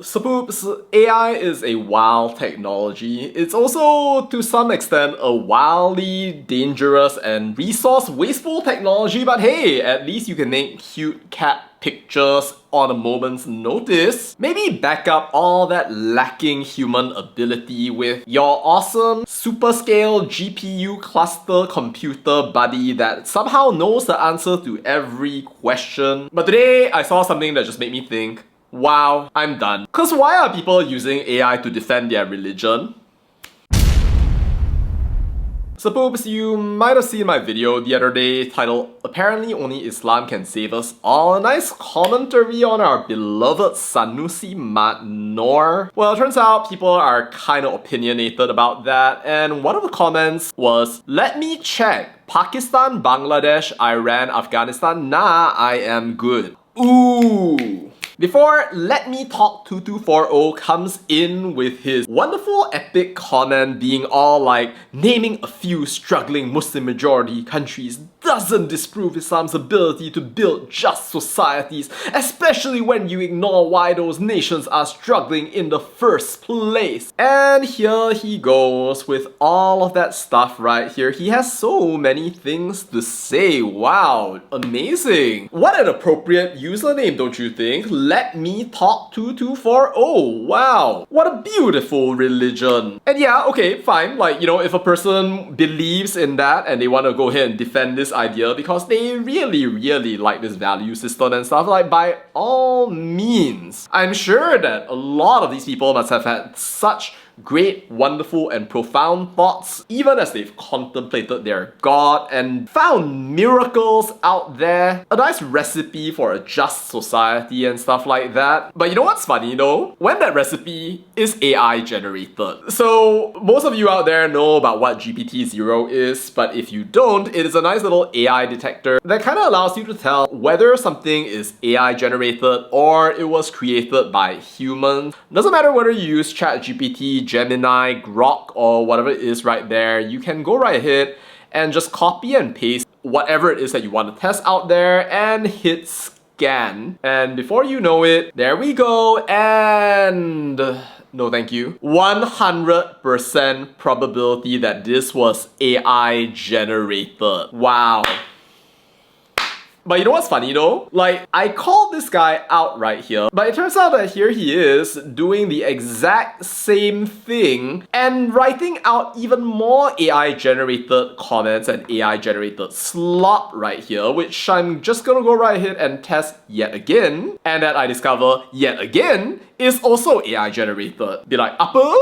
So poops, AI is a wild technology. It's also, to some extent, a wildly dangerous and resource wasteful technology, but hey, at least you can make cute cat pictures on a moment's notice. Maybe back up all that lacking human ability with your awesome super scale GPU cluster computer buddy that somehow knows the answer to every question. But today, I saw something that just made me think, wow, I'm done. Cause why are people using AI to defend their religion? So poops, you might have seen my video the other day titled "Apparently Only Islam Can Save Us All," a nice commentary on our beloved Sanusi Mat Noor. Well, it turns out people are kind of opinionated about that, and one of the comments was, "Let me check. Pakistan, Bangladesh, Iran, Afghanistan, nah, I am good." Ooh. Before Let Me Talk 2240 comes in with his wonderful epic comment being all like, naming a few struggling Muslim majority countries doesn't disprove Islam's ability to build just societies, especially when you ignore why those nations are struggling in the first place. And here he goes with all of that stuff right here. He has so many things to say. Wow, amazing. What an appropriate username, don't you think? Let Me Talk 2240. Wow, what a beautiful religion. And yeah, okay, fine. Like, you know, if a person believes in that and they want to go ahead and defend this idea because they really like this value system and stuff, like, by all means. I'm sure that a lot of these people must have had such great, wonderful, and profound thoughts, even as they've contemplated their God and found miracles out there, a nice recipe for a just society and stuff like that. But you know what's funny though? When that recipe is AI generated. So most of you out there know about what GPT-0 is, but if you don't, it is a nice little AI detector that kind of allows you to tell whether something is AI generated or it was created by humans. Doesn't matter whether you use ChatGPT, Gemini, Grok, or whatever it is right there, you can go right ahead and just copy and paste whatever it is that you want to test out there and hit scan. And before you know it, there we go, and no thank you. 100% probability that this was AI generated. Wow. But you know what's funny though? Like, I called this guy out right here, but it turns out that here he is doing the exact same thing and writing out even more AI generated comments and AI generated slop right here, which I'm just gonna go right ahead and test yet again, and that I discover yet again is also AI generated. Be like, apa?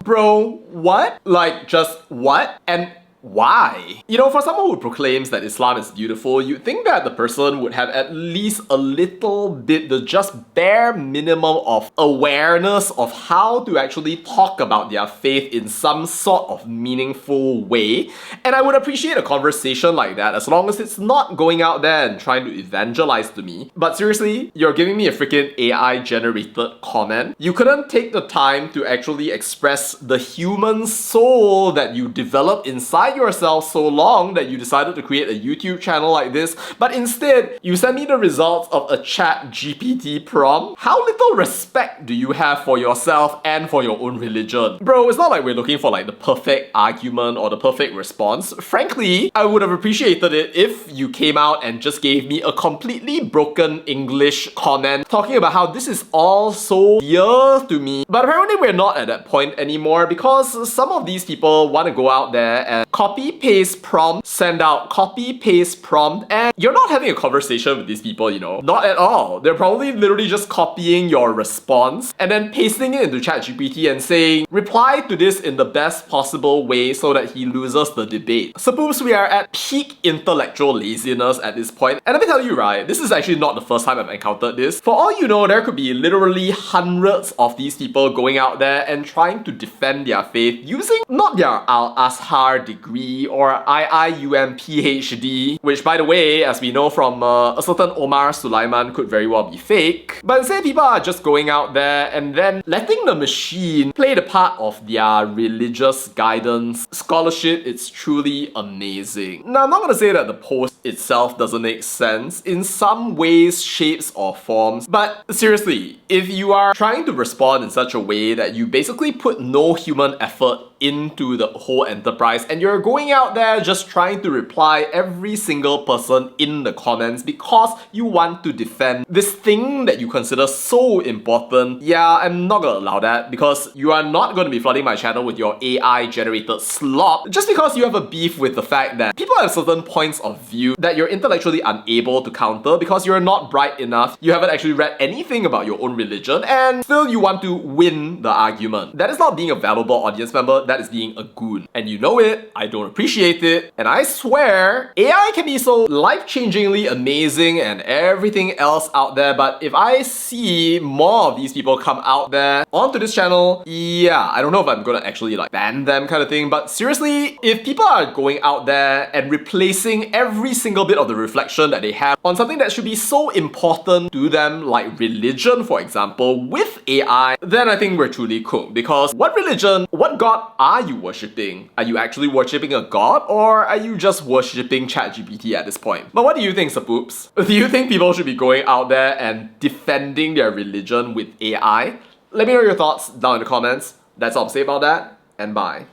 Bro, what? Like, just what? And why? You know, for someone who proclaims that Islam is beautiful, you'd think that the person would have at least a little bit, the just bare minimum of awareness of how to actually talk about their faith in some sort of meaningful way. And I would appreciate a conversation like that as long as it's not going out there and trying to evangelize to me. But seriously, you're giving me a freaking AI generated comment. You couldn't take the time to actually express the human soul that you developed inside yourself so long that you decided to create a YouTube channel like this, but instead you send me the results of a ChatGPT prompt. How little respect do you have for yourself and for your own religion? Bro, it's not like we're looking for like the perfect argument or the perfect response. Frankly, I would have appreciated it if you came out and just gave me a completely broken English comment talking about how this is all so dear to me. But apparently we're not at that point anymore because some of these people want to go out there and copy paste prompt, send out copy paste prompt, and you're not having a conversation with these people, you know. Not at all. They're probably literally just copying your response and then pasting it into ChatGPT and saying, reply to this in the best possible way so that he loses the debate. Suppose we are at peak intellectual laziness at this point. And let me tell you, right, this is actually not the first time I've encountered this. For all you know, there could be literally hundreds of these people going out there and trying to defend their faith using not their Al-Azhar degree degree or IIUM PhD, which by the way, as we know from a certain Omar Sulaiman, could very well be fake. But instead people are just going out there and then letting the machine play the part of their religious guidance. Scholarship, it's truly amazing. Now, I'm not gonna say that the post itself doesn't make sense in some ways, shapes, or forms, but seriously, if you are trying to respond in such a way that you basically put no human effort into the whole enterprise and you're going out there just trying to reply every single person in the comments because you want to defend this thing that you consider so important, yeah, I'm not gonna allow that, because you are not gonna be flooding my channel with your AI generated slop just because you have a beef with the fact that people have certain points of view that you're intellectually unable to counter because you're not bright enough, you haven't actually read anything about your own religion, and still you want to win the argument. That is not being a valuable audience member, that is being a goon. And you know it, I don't appreciate it, and I swear, AI can be so life-changingly amazing and everything else out there, but if I see more of these people come out there onto this channel, yeah, I don't know if I'm gonna actually like ban them kind of thing, but seriously, if people are going out there and replacing every single bit of the reflection that they have on something that should be so important to them, like religion for example, with AI, then I think we're truly cooked. Because what religion, what god are you worshipping? Are you actually worshipping a god, or are you just worshipping ChatGPT at this point? But what do you think, Sapoops? Do you think people should be going out there and defending their religion with AI? Let me know your thoughts down in the comments. That's all I'll say about that, and bye.